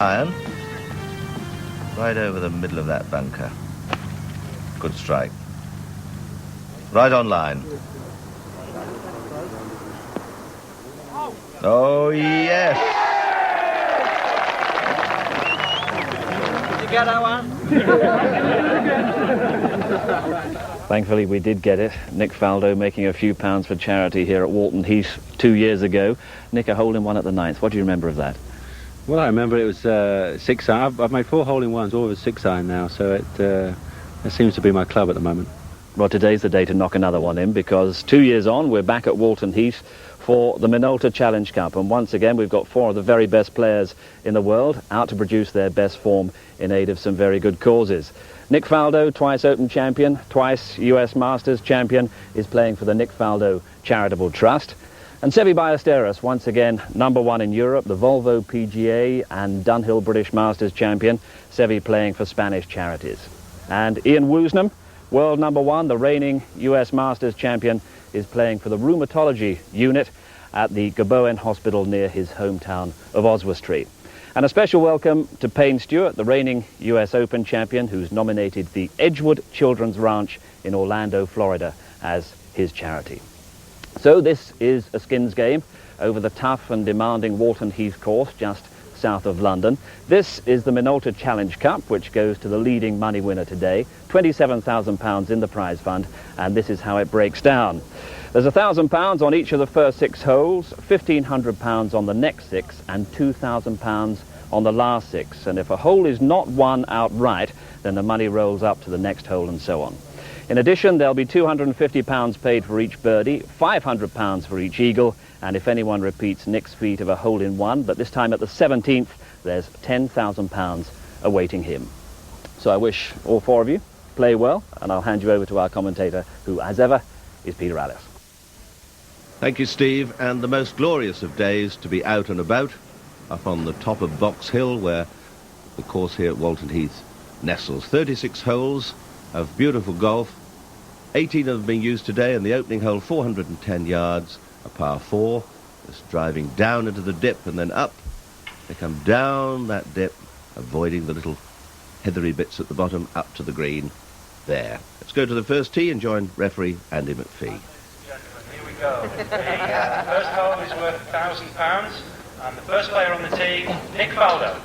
Iron. Right over the middle of that bunker. Good strike. Right on line. Oh, yes. Did you get that one? Thankfully we did get it. Nick Faldo making a few pounds for charity here at Walton Heath 2 years ago. Nick, a hole-in-one at the 9th. What do you remember of that? Well, I remember it was 6-iron. I've made 4 hole-in-ones, all with 6-iron now, so it seems to be my club at the moment. Well, today's the day to knock another one in, because 2 years on, we're back at Walton Heath for the Minolta Challenge Cup. And once again, we've got 4 of the very best players in the world out to produce their best form in aid of some very good causes. Nick Faldo, twice Open champion, twice US Masters champion, is playing for the Nick Faldo Charitable Trust. And Seve, once again, #1 in Europe, the Volvo PGA and Dunhill British Masters champion. Seve playing for Spanish charities. And Ian Woosnam, world #1, the reigning US Masters champion, is playing for the rheumatology unit at the Gaboen Hospital near his hometown of Oswestry. And a special welcome to Payne Stewart, the reigning US Open champion, who's nominated the Edgewood Children's Ranch in Orlando, Florida, as his charity. So this is a skins game over the tough and demanding Walton Heath course just south of London. This is the Minolta Challenge Cup, which goes to the leading money winner today, £27,000 in the prize fund, and this is how it breaks down. There's £1,000 on each of the first 6 holes, £1,500 on the next 6, and £2,000 on the last 6. And if a hole is not won outright, then the money rolls up to the next hole and so on. In addition, there'll be £250 paid for each birdie, £500 for each eagle, and if anyone repeats Nick's feat of a hole-in-one, but this time at the 17th, there's £10,000 awaiting him. So I wish all 4 of you play well, and I'll hand you over to our commentator, who, as ever, is Peter Alice. Thank you, Steve. And the most glorious of days to be out and about, up on the top of Box Hill, where the course here at Walton Heath nestles. 36 holes of beautiful golf. 18 of them being used today, and the opening hole, 410 yards, a par 4. Just driving down into the dip and then up. They come down that dip, avoiding the little heathery bits at the bottom, up to the green. There. Let's go to the first tee and join referee Andy McPhee. Here we go. The first hole is worth £1,000, and the first player on the tee, Nick Faldo.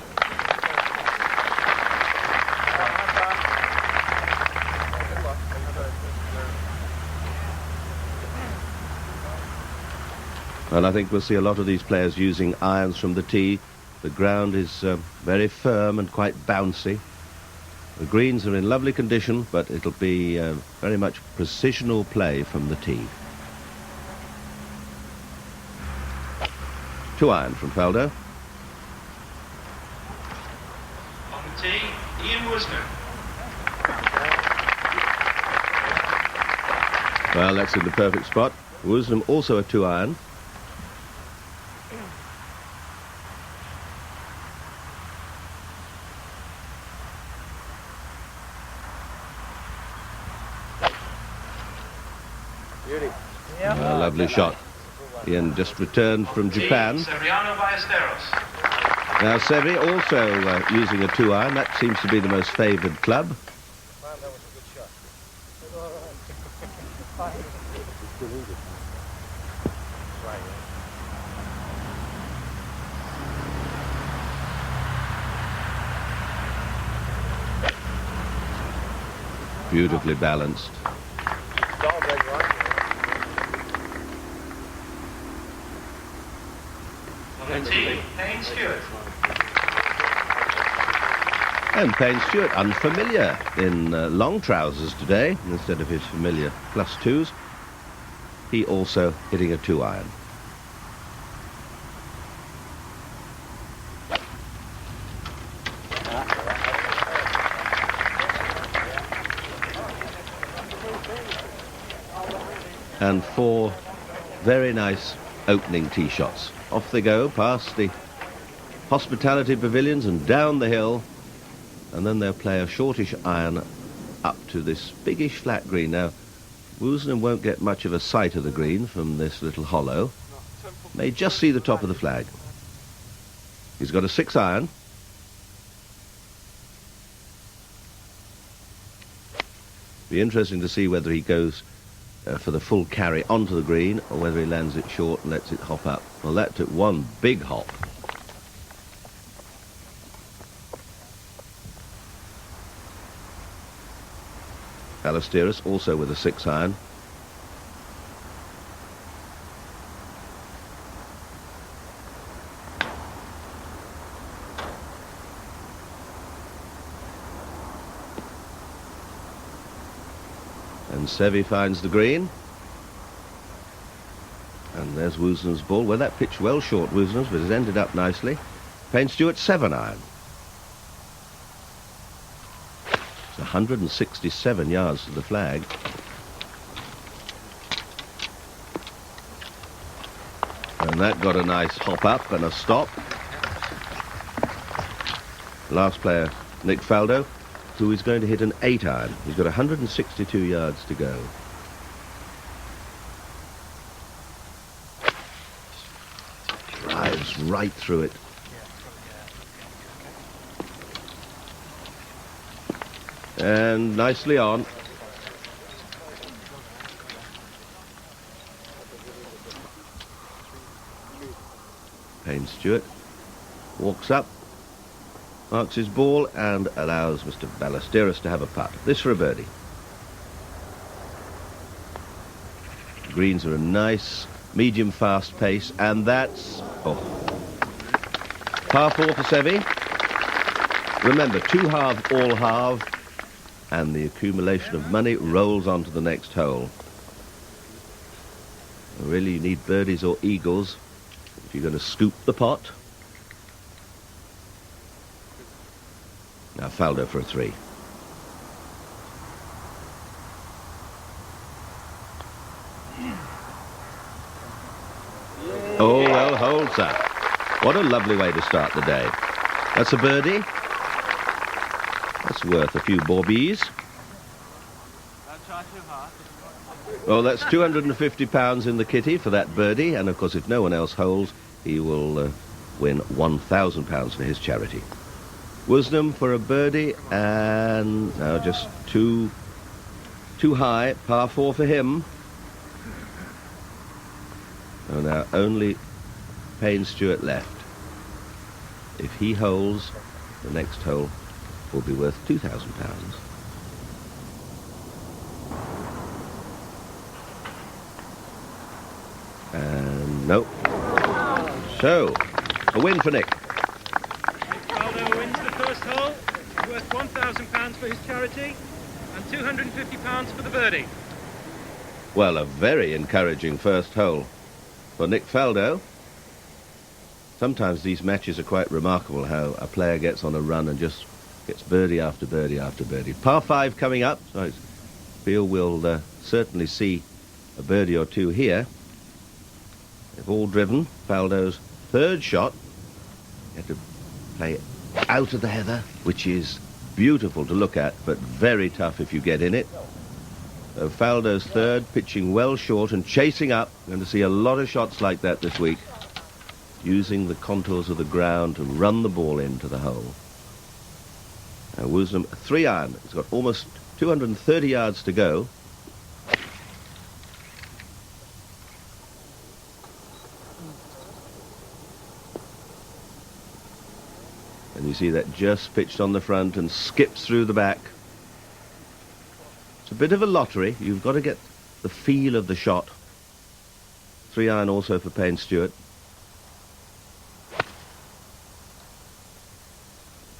Well, I think we'll see a lot of these players using irons from the tee. The ground is very firm and quite bouncy. The greens are in lovely condition, but it'll be very much precisional play from the tee. 2-iron from Faldo. On the tee, Ian Woosnam. Well, that's in the perfect spot. Woosnam also a 2-iron. A lovely shot. Ian just returned from Japan. Now Seve also using a 2-iron. That seems to be the most favoured club. Beautifully balanced. Payne Stewart. And Payne Stewart, unfamiliar in long trousers today, instead of his familiar +2s. He also hitting a 2-iron. And 4 very nice opening tee shots. Off they go past the hospitality pavilions and down the hill, and then they'll play a shortish iron up to this biggish flat green. Now Woosnam won't get much of a sight of the green from this little hollow. May just see the top of the flag. He's got a 6-iron. Be interesting to see whether he goes for the full carry onto the green or whether he lands it short and lets it hop up. Well, that took one big hop. Ballesteros also with a 6-iron. And Seve finds the green. And there's Woosnam's ball. Well, that pitched well short, Woosnam's, but has ended up nicely. Payne Stewart 7-iron. It's 167 yards to the flag. And that got a nice hop up and a stop. Last player, Nick Faldo, who is going to hit an 8-iron. He's got 162 yards to go. Drives right through it. And nicely on. Payne Stewart walks up, marks his ball and allows Mr. Ballesteros to have a putt. This for a birdie. Greens are a nice medium fast pace, and that's par 4 for Seve. Remember, 2 halve, all halve, and the accumulation of money rolls on to the next hole. Really, you need birdies or eagles if you're going to scoop the pot. Now Faldo for a 3. Oh, well, holds up. What a lovely way to start the day. That's a birdie. That's worth a few bobbies. Oh, that's £250 in the kitty for that birdie, and of course if no one else holds, he will win £1,000 for his charity. Woosnam for a birdie, and now just too high, par 4 for him. So now only Payne Stewart left. If he holds, the next hole will be worth £2,000. And nope. So, a win for Nick. Faldo wins the first hole, worth £1,000 for his charity and £250 for the birdie. Well, a very encouraging first hole for Nick Faldo. Sometimes these matches are quite remarkable, how a player gets on a run and just gets birdie after birdie after birdie. Par 5 coming up, so I feel we'll certainly see a birdie or two here. They've all driven. Faldo's third shot. You have to play out of the heather, which is beautiful to look at, but very tough if you get in it. So Faldo's third, pitching well short and chasing up. We're going to see a lot of shots like that this week, using the contours of the ground to run the ball into the hole. Now Woosnam, 3-iron. It's got almost 230 yards to go. And you see that just pitched on the front and skips through the back. It's a bit of a lottery. You've got to get the feel of the shot. 3-iron also for Payne Stewart.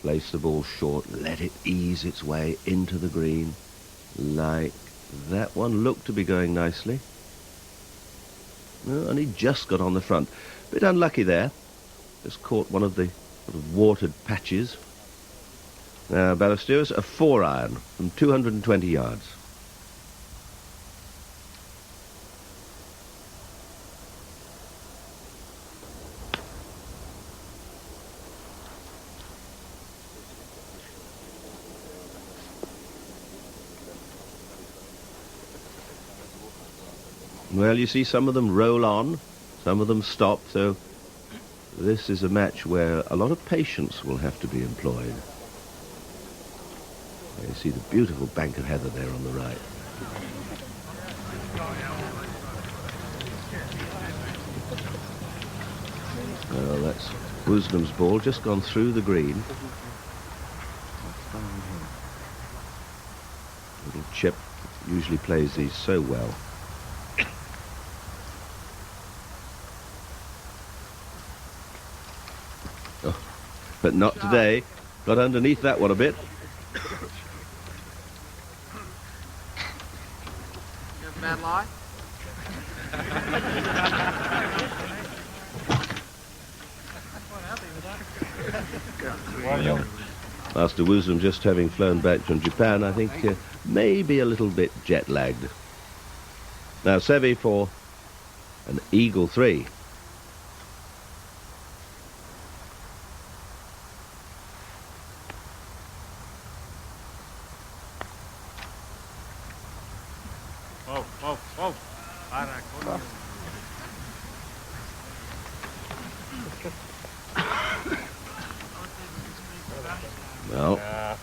Place the ball short, let it ease its way into the green. Like that one looked to be going nicely. No, only just got on the front. Bit unlucky there. Just caught one of the sort of watered patches. Now Ballesteros, a 4-iron from 220 yards. Well, you see some of them roll on, some of them stop, so this is a match where a lot of patience will have to be employed. You see the beautiful bank of heather there on the right. Well, that's Woosnam's ball, just gone through the green. Little chip usually plays these so well. Oh, but not today. Got underneath that one a bit. You have a bad lie? Master Woosnam, just having flown back from Japan, I think maybe a little bit jet-lagged. Now Seve for an eagle 3. Whoa. Well, I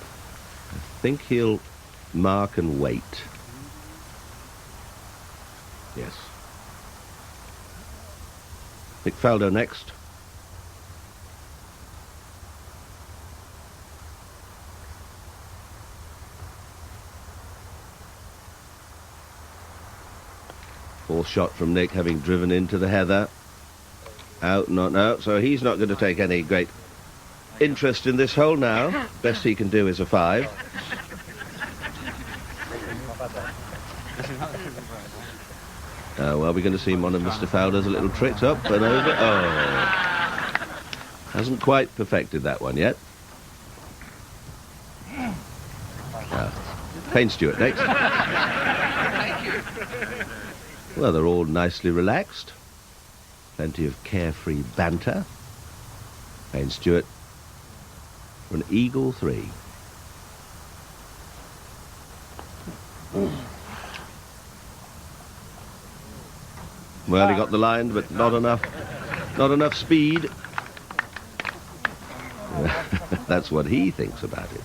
think he'll mark and wait. Yes. Faldo next. Fourth shot from Nick, having driven into the heather. Out, not out, so he's not going to take any great interest in this hole now. Best he can do is a 5. Well, we're going to see one of Mr. Faldo's little tricks up and over. Oh, hasn't quite perfected that one yet. Payne Stewart next. Well, they're all nicely relaxed. Plenty of carefree banter. Payne Stewart for an eagle 3. Well, he got the line, but not enough speed. That's what he thinks about it.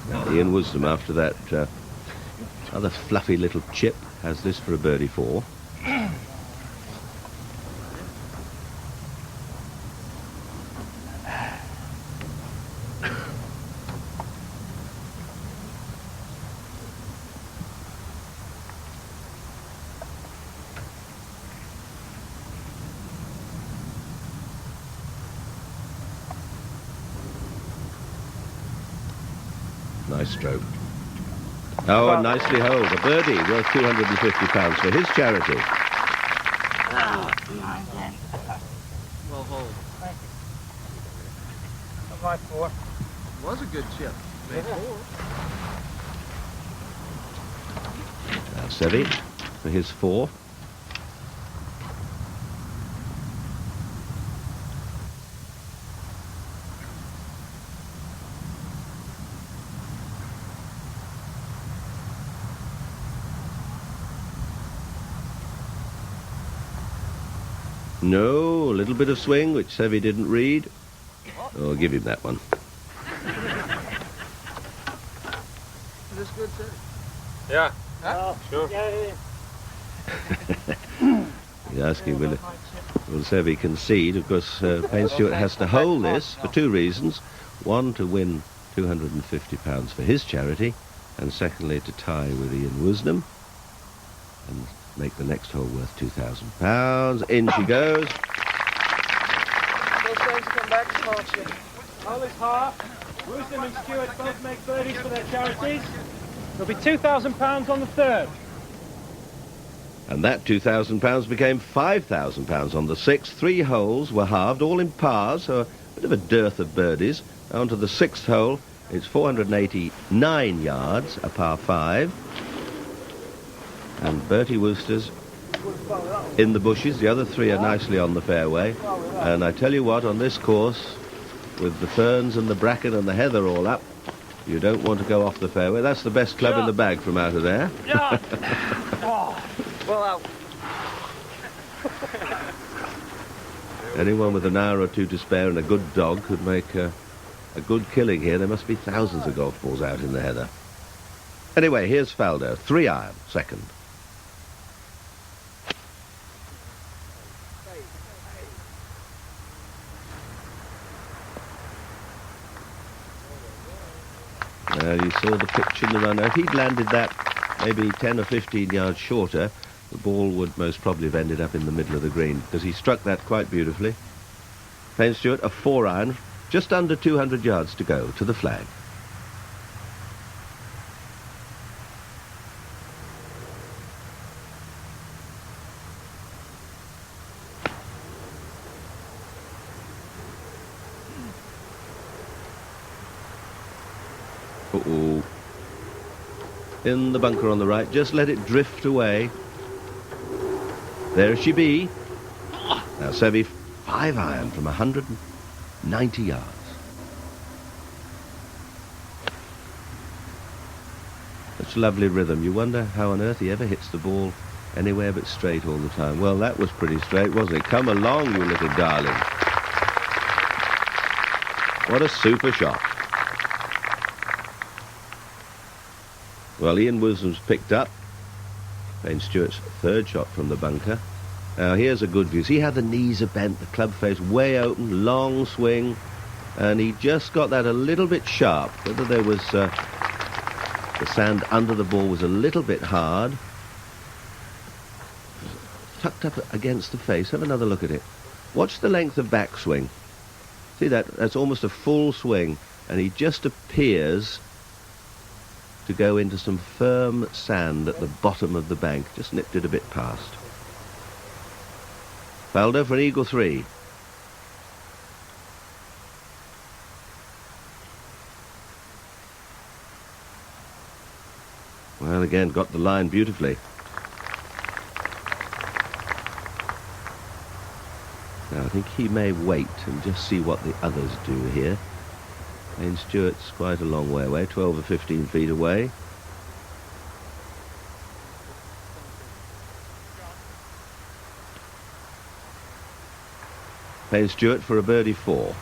Now, Ian Woosnam, after that other fluffy little chip, has this for a birdie 4. Nice stroke. Oh, and nicely holed. A birdie worth £250 for his charity. Well hold. My 4. Was a good chip. Made 4. Now Seve for his 4. No, a little bit of swing, which Seve didn't read. Oh, I'll give him that one. Is this good, sir? Yeah. Huh? Sure. He's asking will Seve concede. Of course, Payne Stewart has to hold this for 2 reasons. One, to win £250 for his charity, and secondly, to tie with Ian Woosnam and make the next hole worth £2,000. In she goes. Come back, small chip. Hole is half. Woosnam and Stewart both make birdies for their charities. There'll be £2,000 on the 3rd. And that £2,000 became £5,000 on the 6th. 3 holes were halved, all in pars, so a bit of a dearth of birdies. On to the 6th hole, it's 489 yards, a par 5. And Bertie Wooster's in the bushes. The other 3 are nicely on the fairway. And I tell you what, on this course, with the ferns and the bracken and the heather all up, you don't want to go off the fairway. That's the best club in the bag from out of there. Well out. Anyone with an hour or two to spare and a good dog could make a good killing here. There must be thousands of golf balls out in the heather. Anyway, here's Faldo, 3-iron, second. You saw the pitch in the run. If he'd landed that maybe 10 or 15 yards shorter, the ball would most probably have ended up in the middle of the green, because he struck that quite beautifully. Payne Stewart, a 4-iron, just under 200 yards to go to the flag. Uh-oh. In the bunker on the right, just let it drift away. There she be. Now Seve, 5-iron from 190 yards. Such lovely rhythm. You wonder how on earth he ever hits the ball anywhere but straight all the time. Well, that was pretty straight, wasn't it? Come along, you little darling. What a super shot. Well, Ian Woosnam's picked up Payne Stewart's third shot from the bunker. Now here's a good view. See how the knees are bent, the club face way open, long swing, and he just got that a little bit sharp. Whether there was the sand under the ball was a little bit hard. Tucked up against the face. Have another look at it. Watch the length of backswing. See that? That's almost a full swing, and he just appears to go into some firm sand at the bottom of the bank. Just nipped it a bit past. Faldo for an eagle 3. Well, again, got the line beautifully. Now, I think he may wait and just see what the others do here. Payne Stewart's quite a long way away, 12 or 15 feet away. Payne Stewart for a birdie 4.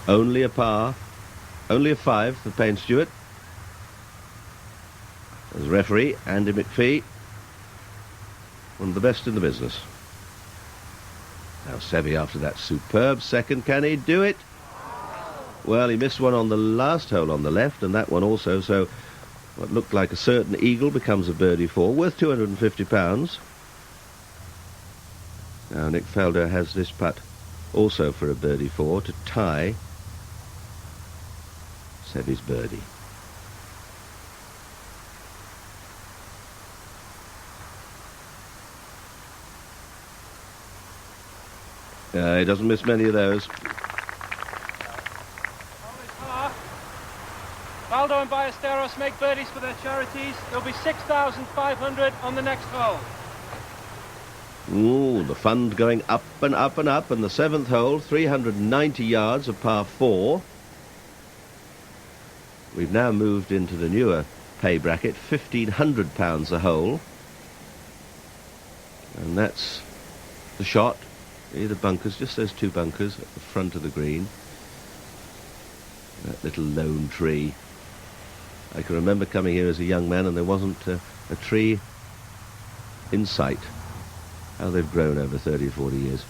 Only a par. Only a 5 for Payne Stewart. As referee, Andy McPhee, one of the best in the business. Now Seve after that superb second. Can he do it? Well, he missed one on the last hole on the left, and that one also, so what looked like a certain eagle becomes a birdie 4, worth £250. Now Nick Faldo has this putt also for a birdie 4 to tie Seve's birdie. He doesn't miss many of those. Faldo and Ballesteros make birdies for their charities. There'll be 6,500 on the next hole. Ooh, the fund going up and up and up, and the 7th hole, 390 yards of par 4. We've now moved into the newer pay bracket, £1,500 a hole. And that's the shot. See the bunkers, just those 2 bunkers at the front of the green. That little lone tree. I can remember coming here as a young man and there wasn't a tree in sight. How they've grown over 30 or 40 years.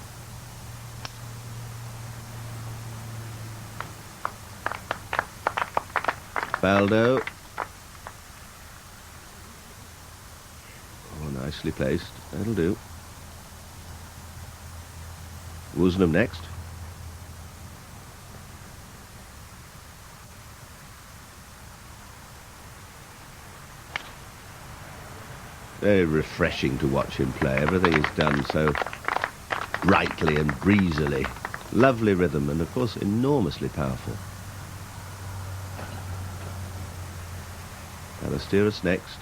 Faldo. Oh, nicely placed. That'll do. Woosnam next. Very refreshing to watch him play. Everything is done so rightly and breezily. Lovely rhythm and, of course, enormously powerful. Ballesteros next.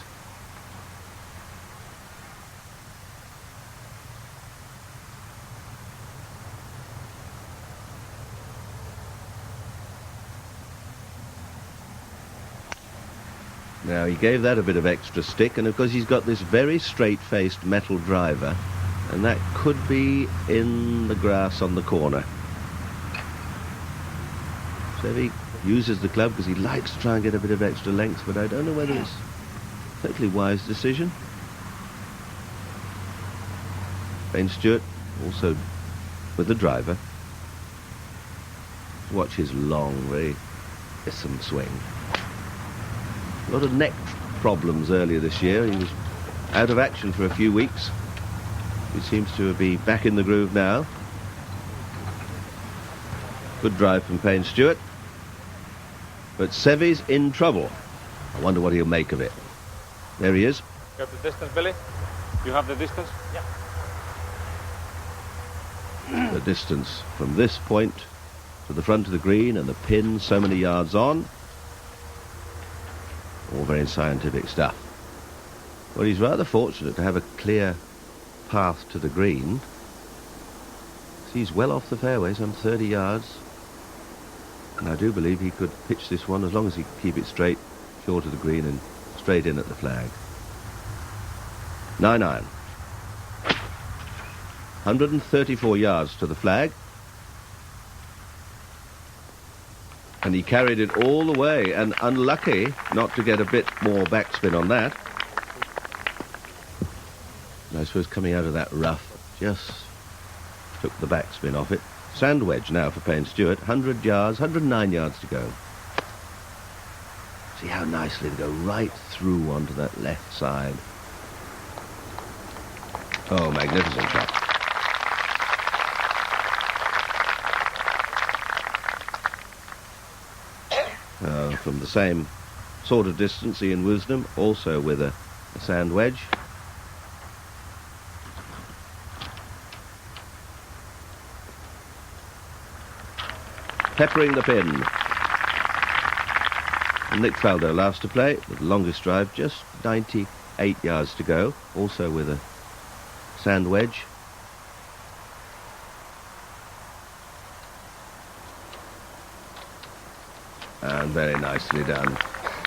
Now, he gave that a bit of extra stick, and of course he's got this very straight-faced metal driver, and that could be in the grass on the corner. Seve uses the club because he likes to try and get a bit of extra length, but I don't know whether it's a totally wise decision. Stewart also with the driver. Watch his long, very lissome swing. A lot of neck problems earlier this year. He was out of action for a few weeks. He seems to be back in the groove now. Good drive from Stewart. But Seve's in trouble. I wonder what he'll make of it. There he is. You have the distance, Billy? You have the distance? Yeah. The distance from this point to the front of the green and the pin so many yards on. All very scientific stuff. Well, he's rather fortunate to have a clear path to the green. He's well off the fairway, some 30 yards. And I do believe he could pitch this one as long as he could keep it straight, short of the green and straight in at the flag. 9-iron. 134 yards to the flag. And he carried it all the way, and unlucky not to get a bit more backspin on that. And I suppose coming out of that rough just took the backspin off it. Sand wedge now for Stewart. 100 yards, 109 yards to go. See how nicely they go right through onto that left side. Oh, magnificent shot. From the same sort of distance, Ian Woosnam, also with a sand wedge. Peppering the pin. And Nick Faldo last to play, with the longest drive, just 98 yards to go, also with a sand wedge. And very nicely done.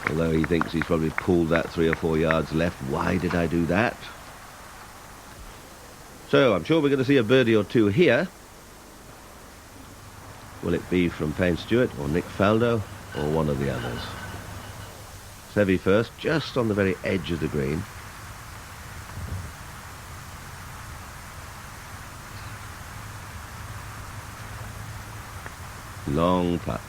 Although he thinks he's probably pulled that 3 or 4 yards left. Why did I do that? So I'm sure we're going to see a birdie or two here. Will it be from Stewart or Nick Faldo or one of the others? Seve first, just on the very edge of the green. Long putt.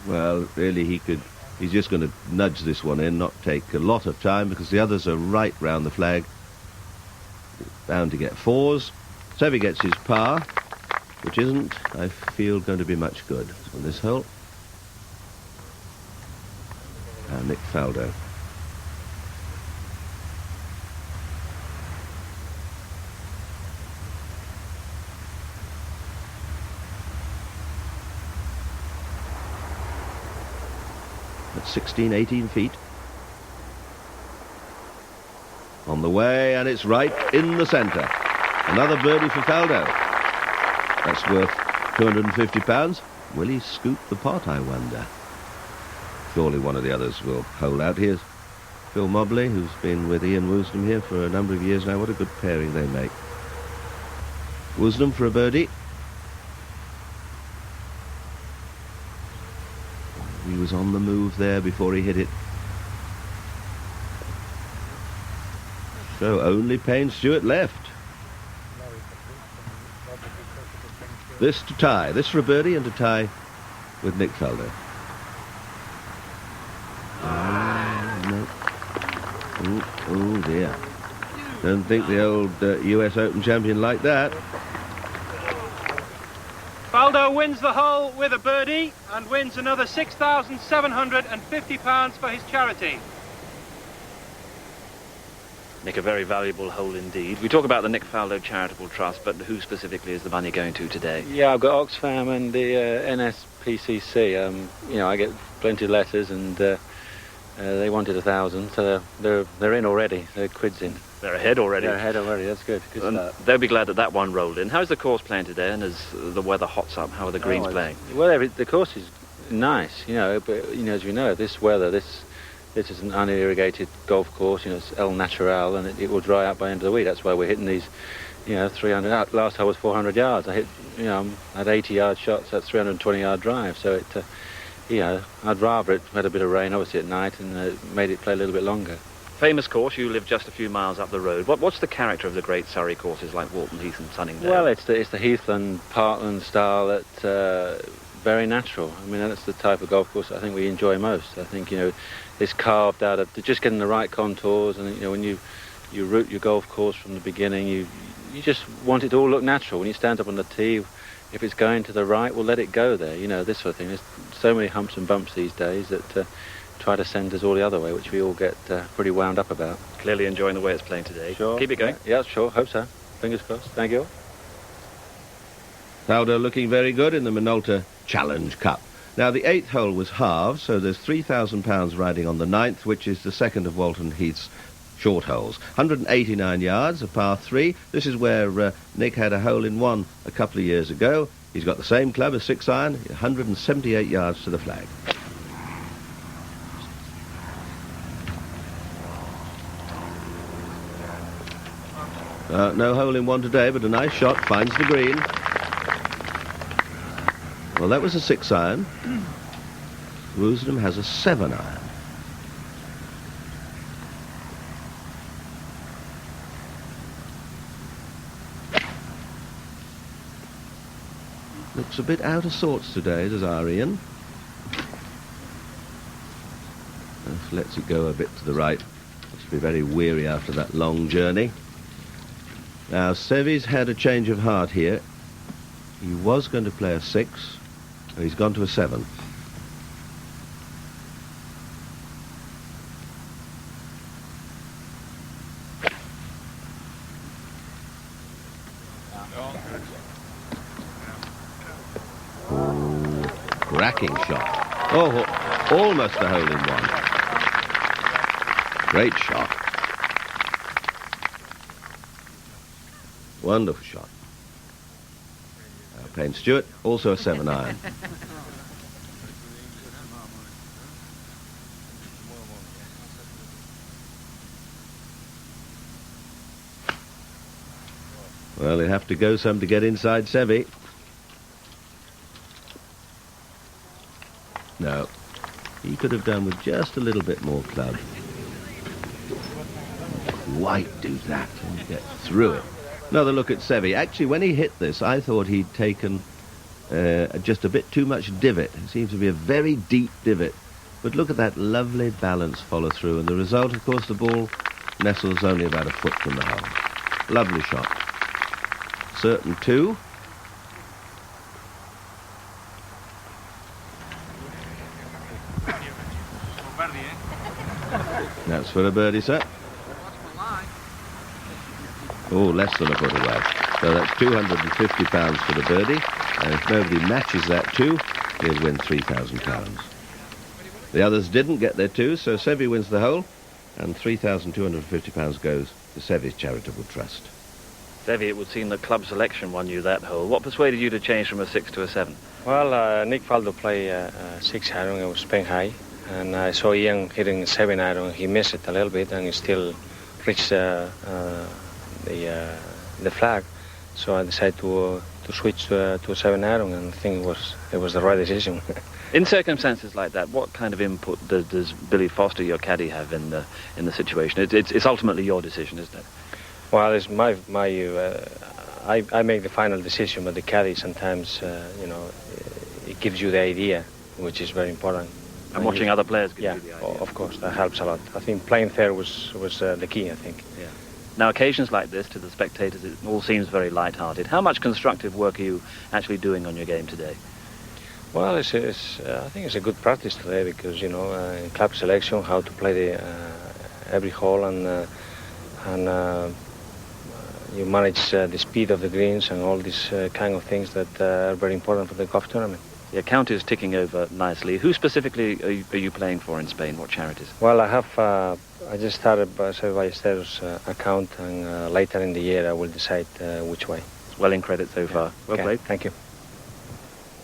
Well, really he's just going to nudge this one in, not take a lot of time, because the others are right round the flag. Bound to get 4s. Seve gets his par, which isn't, I feel, going to be much good on this hole. And Nick Faldo. At 16, 18 feet. On the way, and it's right in the centre. Another birdie for Faldo. That's worth £250. Will he scoop the pot, I wonder? Surely one of the others will hold out. Here's Phil Mobley, who's been with Ian Woosnam here for a number of years now. What a good pairing they make. Woosnam for a birdie. He was on the move there before he hit it. So only Stewart left. This to tie. This for a birdie and to tie with Nick Faldo. No. Oh dear. Don't think the old US Open champion liked that. Faldo wins the hole with a birdie and wins another £6,750 for his charity. Nick, a very valuable hole indeed. We talk about the Nick Faldo Charitable Trust, but who specifically is the money going to today? Yeah, I've got Oxfam and the NSPCC. You know, I get plenty of letters, and they wanted 1,000, so they're in already. They're quids in. They're ahead already. They're ahead already, that's good. Good And start. they'll be glad that one rolled in. How's the course playing today, and as the weather hots up, how are the greens playing? Well, the course is nice, but as we know, this weather, this is an unirrigated golf course. It's El Natural, and it will dry out by the end of the week. That's why we're hitting these, 300 out. Last hole was 400 yards. I hit, I had 80-yard shots. That's 320-yard drive. So I'd rather it had a bit of rain, obviously at night, and made it play a little bit longer. Famous course, you live just a few miles up the road. What's the character of the great Surrey courses like Walton Heath and Sunningdale? Well, it's the Heath and Parkland style that's very natural. I mean, that's the type of golf course I think we enjoy most. I think, it's carved out of just getting the right contours, and when you route your golf course from the beginning, you just want it to all look natural. When you stand up on the tee, if it's going to the right, well, let it go there. This sort of thing. There's so many humps and bumps these days that try to send us all the other way, which we all get pretty wound up about. Clearly enjoying the way it's playing today. Sure. Keep it going. Yeah, sure. Hope so. Fingers crossed. Thank you. Faldo looking very good in the Minolta Challenge Cup. Now, the 8th hole was halved, so there's £3,000 riding on the 9th, which is the second of Walton Heath's short holes. 189 yards, a par 3. This is where Nick had a hole-in-one a couple of years ago. He's got the same club, a 6-iron, 178 yards to the flag. No hole-in-one today, but a nice shot, finds the green. Well, that was a 6-iron. Woosnam has a 7-iron. Looks a bit out of sorts today, does our Ian? Lets it go a bit to the right. Must be very weary after that long journey. Now, Seve's had a change of heart here. He was going to play a 6, and he's gone to a 7. Cracking shot. Oh, almost a hole-in-one. Great shot. Wonderful shot. Payne Stewart, also a 7-iron. Well, he'll have to go some to get inside Seve. No, he could have done with just a little bit more club. Quite do that and get through it. Another look at Seve. Actually, when he hit this, I thought he'd taken just a bit too much divot. It seems to be a very deep divot. But look at that lovely balance follow through. And the result, of course, the ball nestles only about a foot from the hole. Lovely shot. Certain 2. That's for a birdie, sir. Oh, less than a foot away. So that's £250 for the birdie. And if nobody matches that 2, he'll win £3,000. The others didn't get their 2, so Seve wins the hole, and £3,250 goes to Seve's charitable trust. Seve, it would seem the club selection won you that hole. What persuaded you to change from a 6 to a 7? Well, Nick Faldo played 6-iron. It was playing high, and I saw Ian hitting 7-iron. He missed it a little bit, and he still reached the flag. So I decided to switch to a 7-iron, and I think it was the right decision. In circumstances like that, what kind of input does Billy Foster, your caddy, have in the situation? It's ultimately your decision, isn't it? Well, it's my I make the final decision, but the caddy sometimes, it gives you the idea, which is very important. And watching other players give you the idea. Of course, that helps a lot. I think playing fair was the key, I think. Yeah. Now, occasions like this, to the spectators, it all seems very light-hearted. How much constructive work are you actually doing on your game today? Well, I think it's a good practice today because, in club selection, how to play every hole and you manage the speed of the greens and all these kind of things that are very important for the golf tournament. The account is ticking over nicely. Who specifically are you playing for in Spain? What charities? Well, I have I just started by Stewart's account, and later in the year I will decide which way. Well in credit so far. Well played. Thank you.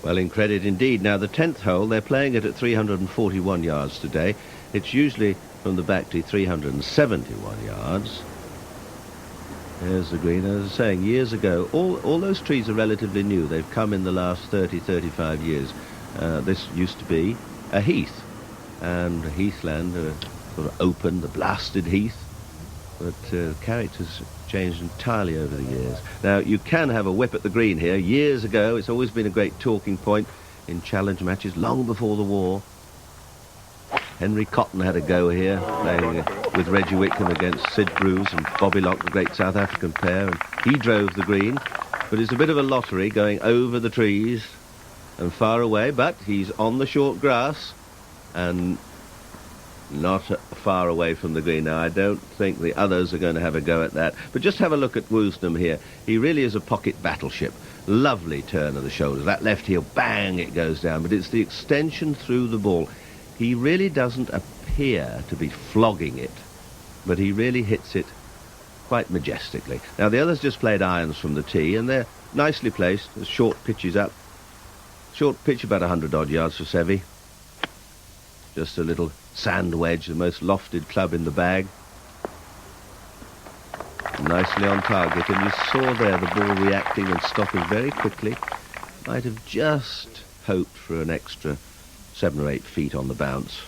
Well in credit indeed. Now the 10th hole, they're playing it at 341 yards today. It's usually from the back tee 371 yards. There's the green. As I was saying, years ago, all those trees are relatively new. They've come in the last 30, 35 years. This used to be a heath, and heathland sort of open, the blasted heath, but characters changed entirely over the years. Now, you can have a whip at the green here. Years ago, it's always been a great talking point in challenge matches, long before the war. Henry Cotton had a go here, playing with Reggie Whitcomb against Sid Bruce and Bobby Locke, the great South African pair, and he drove the green. But it's a bit of a lottery going over the trees and far away, but he's on the short grass and not far away from the green. Now, I don't think the others are going to have a go at that, but just have a look at Woosnam here. He really is a pocket battleship. Lovely turn of the shoulders. That left heel, bang, it goes down, but it's the extension through the ball. He really doesn't appear to be flogging it, but he really hits it quite majestically. Now, the others just played irons from the tee, and they're nicely placed. The short pitch is up. Short pitch, about 100-odd yards for Seve. Just a little sand wedge, the most lofted club in the bag. Nicely on target, and you saw there the ball reacting and stopping very quickly. Might have just hoped for an extra 7 or 8 feet on the bounce.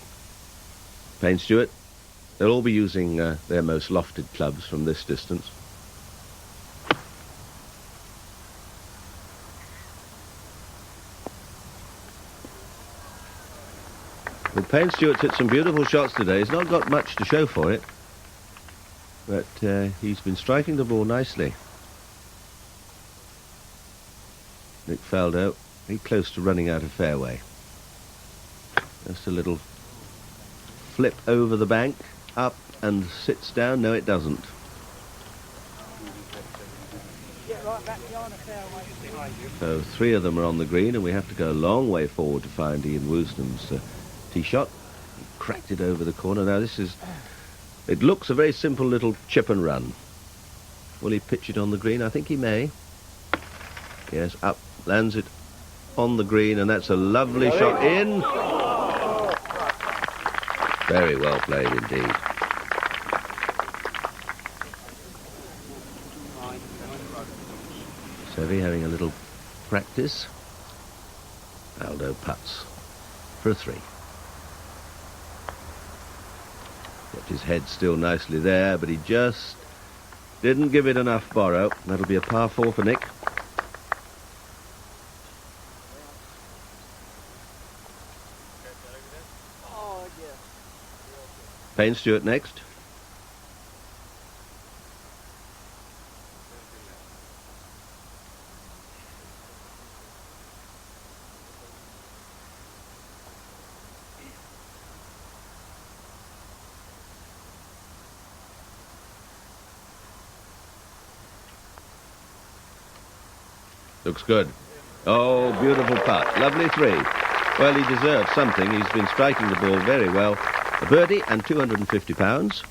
Payne Stewart, they'll all be using their most lofted clubs from this distance. But Payne Stewart's hit some beautiful shots today. He's not got much to show for it, but he's been striking the ball nicely. Nick Faldo, very close to running out of fairway. Just a little flip over the bank, up and sits down. No, it doesn't. So 3 of them are on the green, and we have to go a long way forward to find Ian Woosnam's tee shot. He cracked it over the corner. Now it looks a very simple little chip and run. Will he pitch it on the green? I think he may. Yes, up, lands it on the green, and that's a lovely shot in. Very well played indeed. Seve having a little practice. Faldo putts for a 3. Kept his head still nicely there, but he just didn't give it enough borrow. That'll be a par 4 for Nick. Payne Stewart next. Looks good. Oh, beautiful putt. Lovely 3. Well, he deserves something. He's been striking the ball very well. A birdie and £250.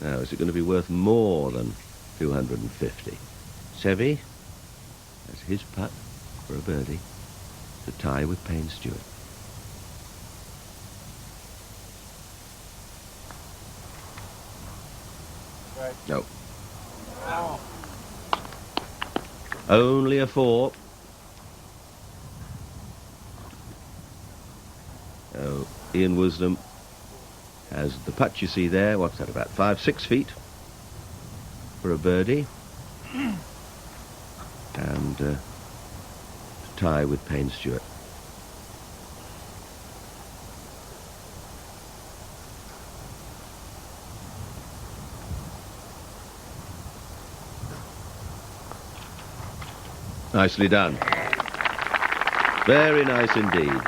Now, is it going to be worth more than 250? Seve has his putt for a birdie to tie with Payne Stewart. No. Only a 4. Oh, Ian Woosnam has the putt you see there. What's that, about 5-6 feet for a birdie, and to tie with Payne Stewart. Nicely done. Very nice indeed.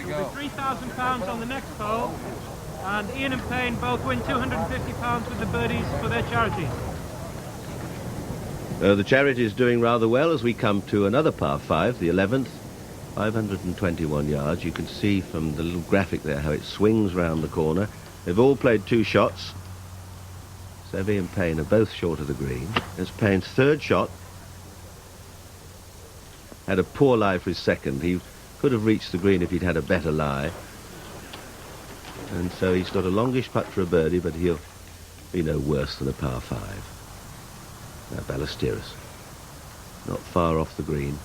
£3,000 on the next hole, and Ian and Payne both win £250 with the birdies for their charities. The charity is doing rather well as we come to another par 5, the 11th, 521 yards. You can see from the little graphic there how it swings round the corner. They've all played 2 shots. Seve and Payne are both short of the green. There's Payne's 3rd shot. Had a poor lie for his 2nd. He could have reached the green if he'd had a better lie. And so he's got a longish putt for a birdie, but he'll be no worse than a par 5. Now Ballesteros, not far off the green.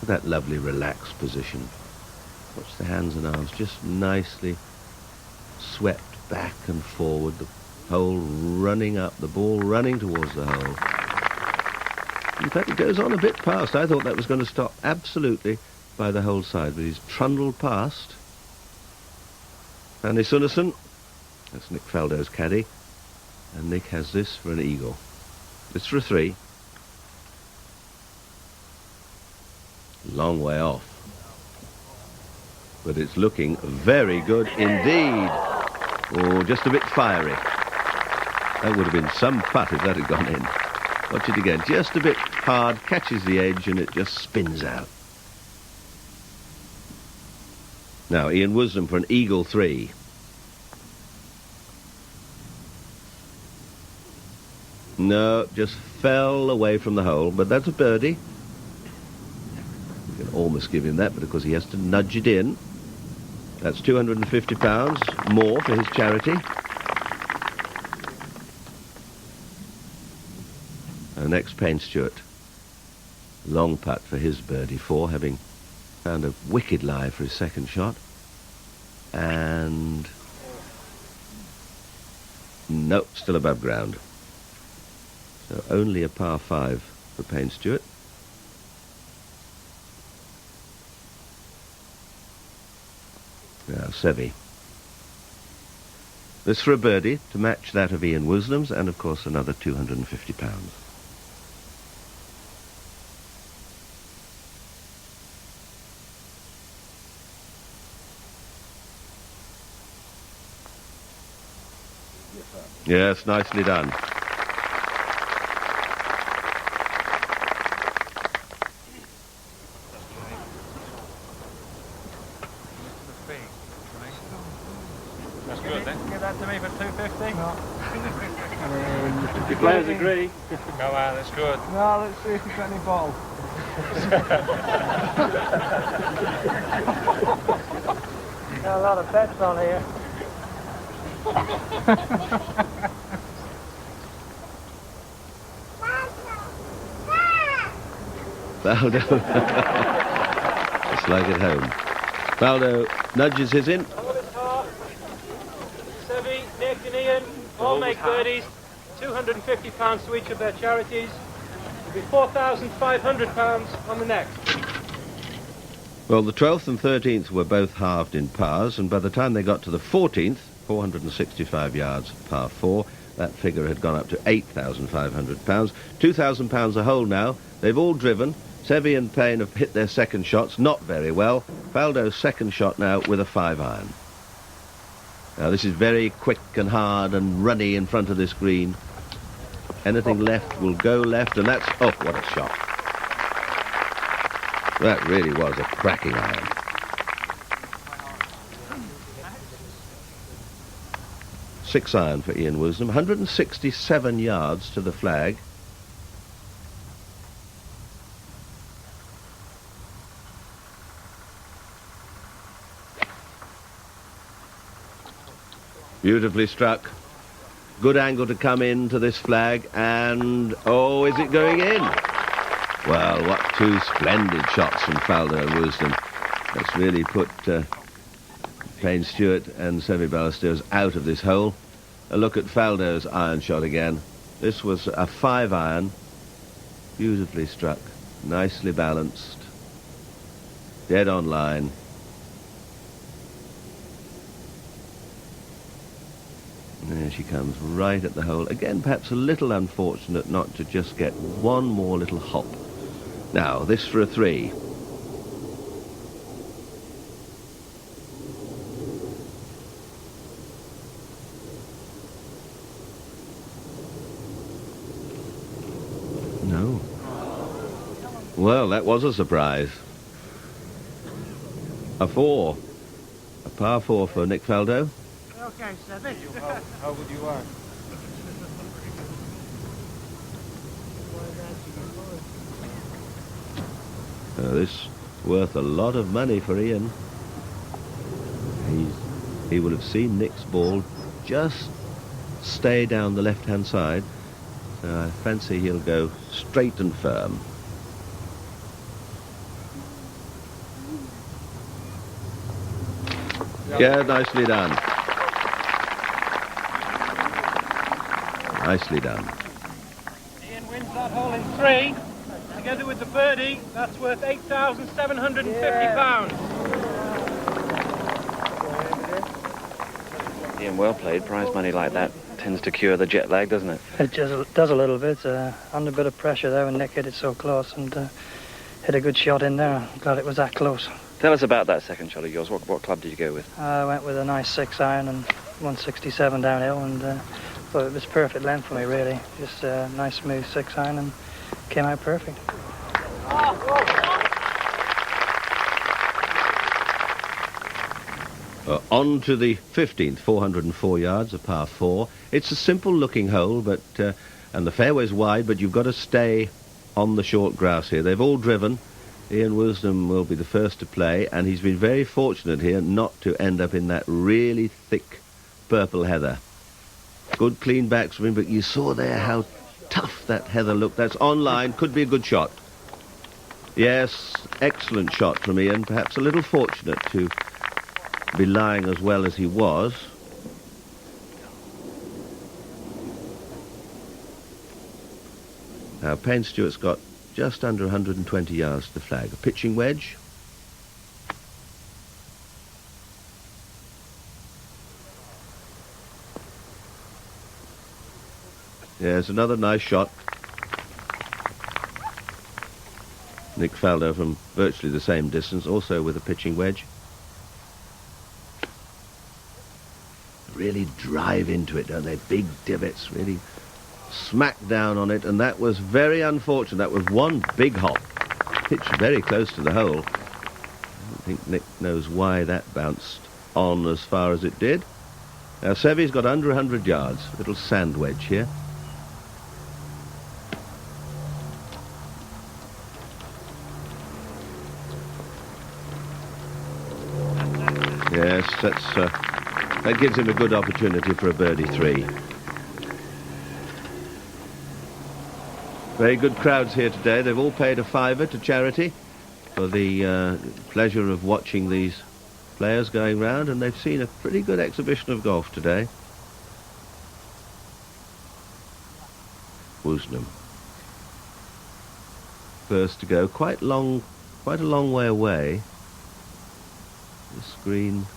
That lovely relaxed position. Watch the hands and arms just nicely swept back and forward. The hole running up, the ball running towards the hole. In fact, it goes on a bit past. I thought that was going to stop absolutely by the hole side, but he's trundled past. Andy Sunderson, that's Nick Faldo's caddy, and Nick has this for an eagle. It's for a 3. Long way off. But it's looking very good indeed. Oh, just a bit fiery. That would have been some putt if that had gone in. Watch it again. Just a bit hard, catches the edge, and it just spins out. Now, Ian Woosnam for an eagle 3. No, just fell away from the hole, but that's a birdie. You can almost give him that, but of course he has to nudge it in. That's £250 more for his charity. Next, Payne Stewart. Long putt for his birdie 4, having found a wicked lie for his 2nd shot. And no, still above ground. So only a par 5 for Payne Stewart. Now Seve. This for a birdie to match that of Ian Woosnam's, and of course another £250. Yes, nicely done. That's good, then. Give that to me for 250. No. If your players agree. Go on, that's good. No, let's see if you've got any bottle. Got a lot of bets on here. Faldo. It's like at home. Faldo nudges his in. Seve, Nick and Ian all make birdies. £250 to each of their charities. It'll be £4,500 on the next. Well, the 12th and 13th were both halved in pars, and by the time they got to the 14th, 465 yards, par 4, that figure had gone up to £8,500. £2,000 a hole now. They've all driven. Seve and Payne have hit their 2nd shots, not very well. Faldo's 2nd shot now with a 5-iron. Now this is very quick and hard and runny in front of this green. Anything left will go left, and that's... Oh, what a shot. That really was a cracking iron. Six-iron for Ian Woosnam. 167 yards to the flag. Beautifully struck. Good angle to come into this flag, and oh, is it going in? Well, what 2 splendid shots from Faldo and Woosnam. That's really put Payne Stewart and Seve Ballesteros out of this hole. A look at Faldo's iron shot again. This was a 5-iron, beautifully struck, nicely balanced, dead on line. There she comes, right at the hole. Again, perhaps a little unfortunate not to just get one more little hop. Now, this for a 3. No. Well, that was a surprise. A 4. A par 4 for Nick Faldo. Okay, Seve. How would you are? This worth a lot of money for Ian. He will have seen Nick's ball just stay down the left-hand side. So I fancy he'll go straight and firm. Yeah, nicely done. Nicely done. Ian wins that hole in 3. Together with the birdie, that's worth £8,750. Ian, well played. Prize money like that tends to cure the jet lag, doesn't it? It just does a little bit. Under a bit of pressure there when Nick hit it so close and hit a good shot in there. I'm glad it was that close. Tell us about that second shot of yours. What club did you go with? I went with a nice 6-iron and 167 downhill, and thought it was perfect length for me, really. Just a nice smooth 6-iron and came out perfect. On to the 15th, 404 yards, a par 4. It's a simple looking hole, but and the fairway's wide, but you've got to stay on the short grass here. They've all driven. Ian Woosnam will be the first to play, and he's been very fortunate here not to end up in that really thick purple heather. Good clean backswing, but you saw there how tough that heather looked. That's online, could be a good shot. Yes, excellent shot from Ian, perhaps a little fortunate to be lying as well as he was. Now, Payne Stewart's got just under 120 yards to the flag. A pitching wedge. Yes, another nice shot. Nick Faldo from virtually the same distance, also with a pitching wedge. Really drive into it, don't they? Big divots, really smack down on it, and that was very unfortunate. That was one big hop. Pitched very close to the hole. I don't think Nick knows why that bounced on as far as it did. Now, Seve's got under 100 yards. Little sand wedge here. Yes, that gives him a good opportunity for a birdie 3. Very good crowds here today. They've all paid a £5 to charity for the pleasure of watching these players going round, and they've seen a pretty good exhibition of golf today. Woosnam. First to go, quite a long way away. The screen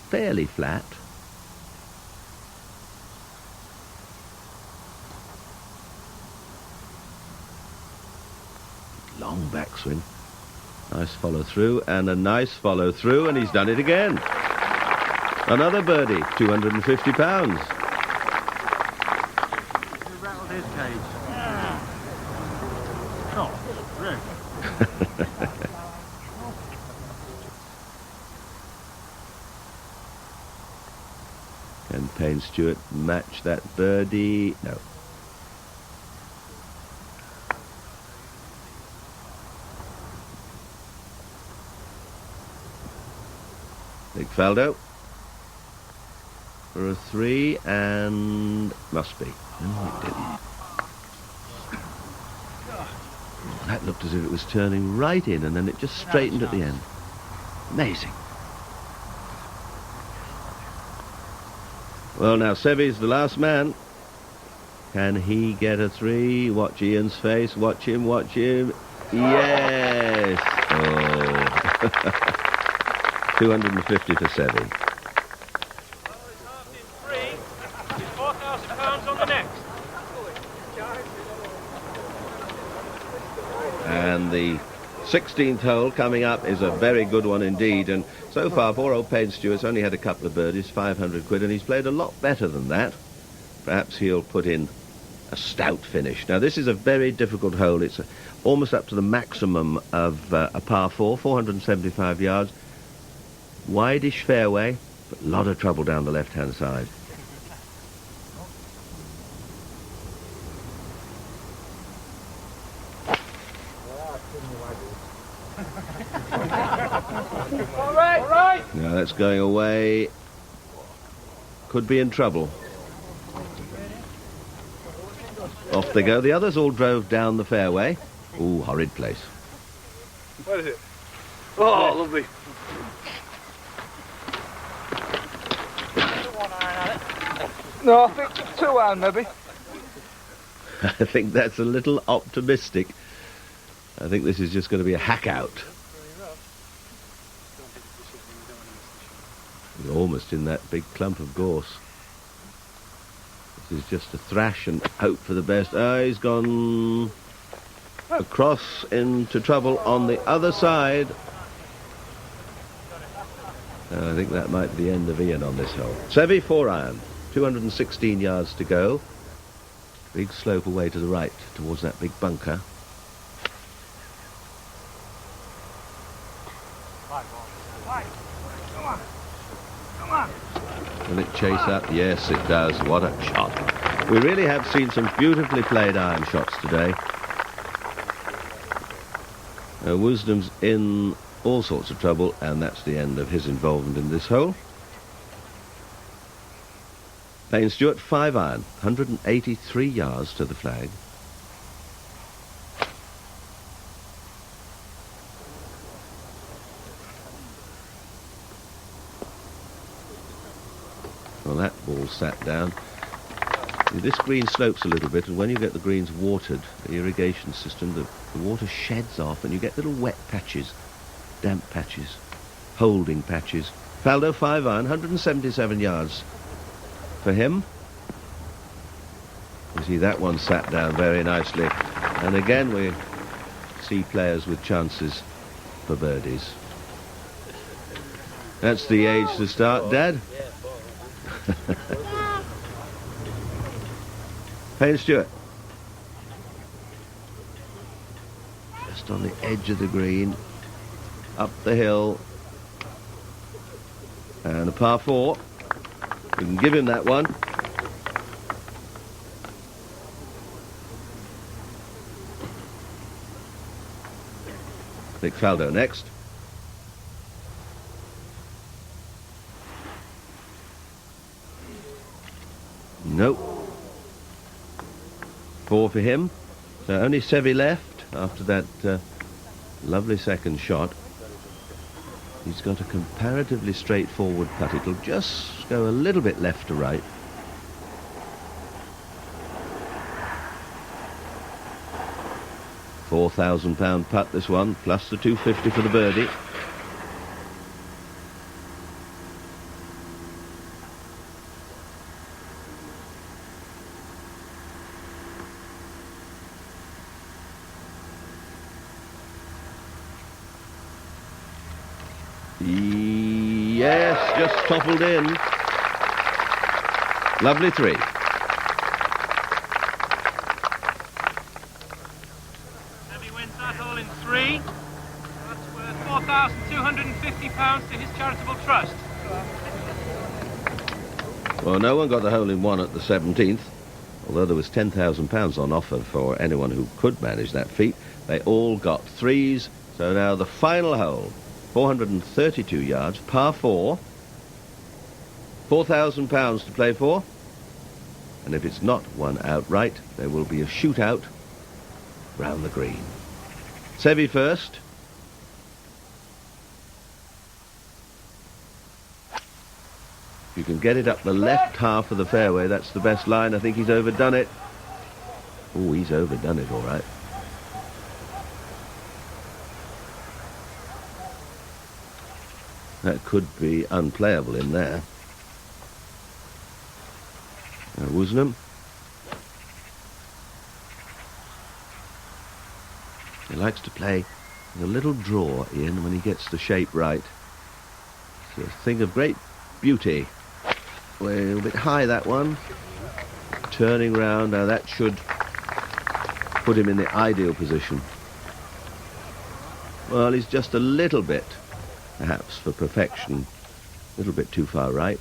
fairly flat. Long backswing. Nice follow through, and a nice follow through, and he's done it again. Another birdie, £250. Who rattled his cage? Oh, Rick. Can Payne Stewart match that birdie? No. Nick Faldo for a 3, and must be. No, it didn't. That looked as if it was turning right in, and then it just straightened at the end. Amazing. Well, now, Seve's the last man. Can he get a 3? Watch Ian's face. Watch him, watch him. Yes! Oh. 250 for Seve. Well, it's halved in 3, with £4,000 on the next. And the 16th hole coming up is a very good one indeed, and so far poor old Payne Stewart's only had a couple of birdies, 500 quid, and he's played a lot better than that. Perhaps he'll put in a stout finish. Now, this is a very difficult hole. It's almost up to the maximum of a par 4, 475 yards. Wideish fairway, but a lot of trouble down the left-hand side. All right. Now that's going away. Could be in trouble. Off they go. The others all drove down the fairway. Ooh, horrid place. What is it? Oh, lovely. No, I think 2 iron maybe. I think that's a little optimistic. I think this is just going to be a hack out. He's almost in that big clump of gorse. This is just a thrash and hope for the best. Oh, he's gone across into trouble on the other side. I think that might be the end of Ian on this hole. Seve 4 iron, 216 yards to go. Big slope away to the right towards that big bunker. Will it chase up? Yes, it does. What a shot. We really have seen some beautifully played iron shots today. Woosnam's in all sorts of trouble, and that's the end of his involvement in this hole. Payne Stewart 5 iron, 183 yards to the flag. Well, that ball sat down. This green slopes a little bit, and when you get the greens watered, the irrigation system, the water sheds off and you get little wet patches, damp patches, holding patches. Faldo 5 iron, 177 yards for him. You see that one sat down very nicely, and again we see players with chances for birdies. That's the age to start, Dad. Payne Stewart. Just on the edge of the green, up the hill, and a par 4. We can give him that one. Nick Faldo next. Nope. 4 for him. So only Seve left after that lovely second shot. He's got a comparatively straightforward putt. It'll just go a little bit left to right. £4,000 putt, this one, plus the 250 for the birdie. Yes, just toppled in. Lovely 3. Seve wins that hole in 3. That's worth £4,250 to his charitable trust. Well, no one got the hole in 1 at the 17th, although there was £10,000 on offer for anyone who could manage that feat. They all got 3s, so now the final hole. 432 yards, par 4, £4,000 to play for, and if it's not won outright, there will be a shootout round the green. Seve first. If you can get it up the left half of the fairway, that's the best line. I think he's overdone it. Oh, he's overdone it, all right. That could be unplayable in there. Woosnam. He likes to play with a little draw, Ian, when he gets the shape right. It's a thing of great beauty. A little bit high, that one. Turning round, now that should put him in the ideal position. Well, he's just a little bit perhaps for perfection, a little bit too far right.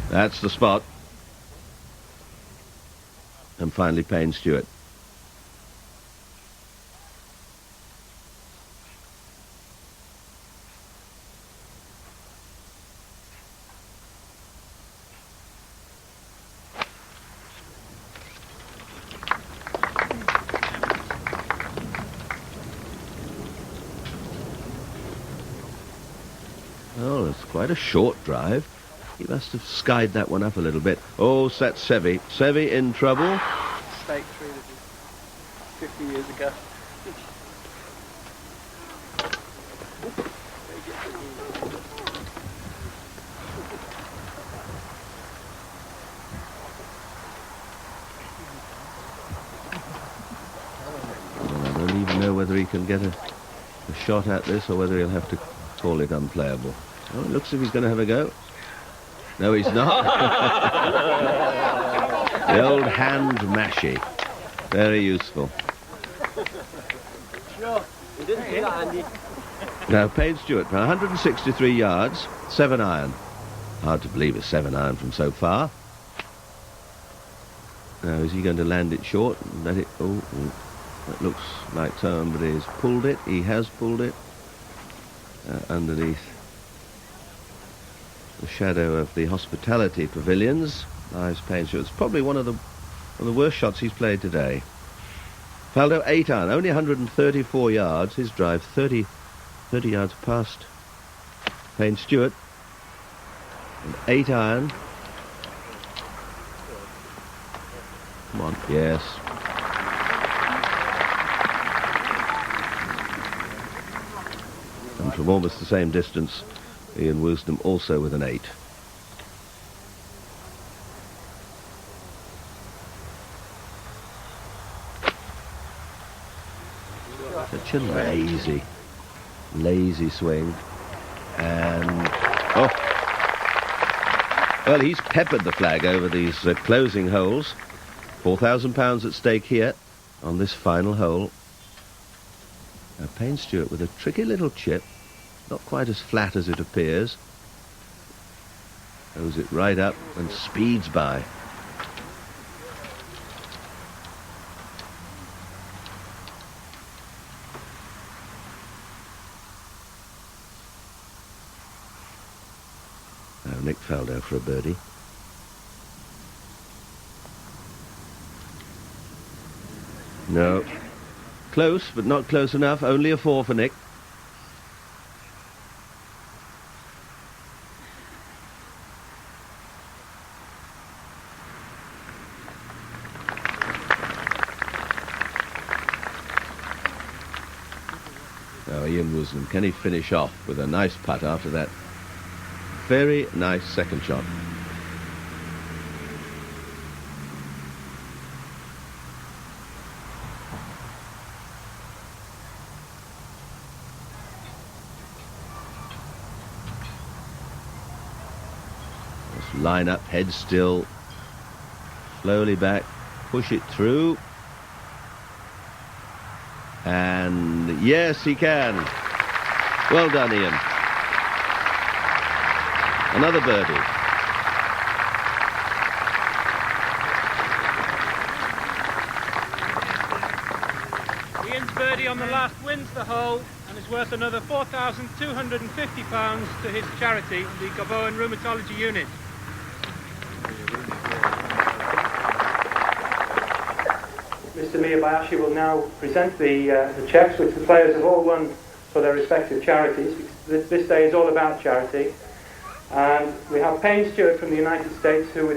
That's the spot. And finally Payne Stewart. Oh, it's quite a short drive. He must have skied that one up a little bit. Oh, that's Seve. Seve in trouble. Stake tree that was 50 years ago. Well, I don't even know whether he can get a shot at this or whether he'll have to call it unplayable. Oh, it looks as if he's going to have a go. No, he's not. The old hand mashie. Very useful. Sure, he didn't hit that, Andy. Now, Payne Stewart, for 163 yards, 7 iron. Hard to believe a 7 iron from so far. Now, is he going to land it short and let it... Oh, that looks like somebody has pulled it. He has pulled it underneath the shadow of the hospitality pavilions. Lies Payne Stewart. It's probably one of the worst shots he's played today. Faldo 8 iron, only 134 yards. His drive 30 yards past Payne Stewart. And 8 iron. Come on, yes. And from almost the same distance, Ian Woosnam also with an 8. Such a lazy swing. And, oh, well, he's peppered the flag over these closing holes. £4,000 at stake here on this final hole. Now, Payne Stewart with a tricky little chip, not quite as flat as it appears. Throws it right up and speeds by. Now Nick Faldo for a birdie. No. Close, but not close enough. Only a 4 for Nick. Now Ian Woosnam, can he finish off with a nice putt after that very nice second shot? Just line up, head still, slowly back, push it through. And yes, he can. Well done, Ian. Another birdie. Ian's birdie on the last wins the hole and is worth another £4,250 to his charity, the Gabon Rheumatology Unit. Mr. Miyabayashi will now present the cheques which the players have all won for their respective charities. This day is all about charity. And we have Payne Stewart from the United States, who with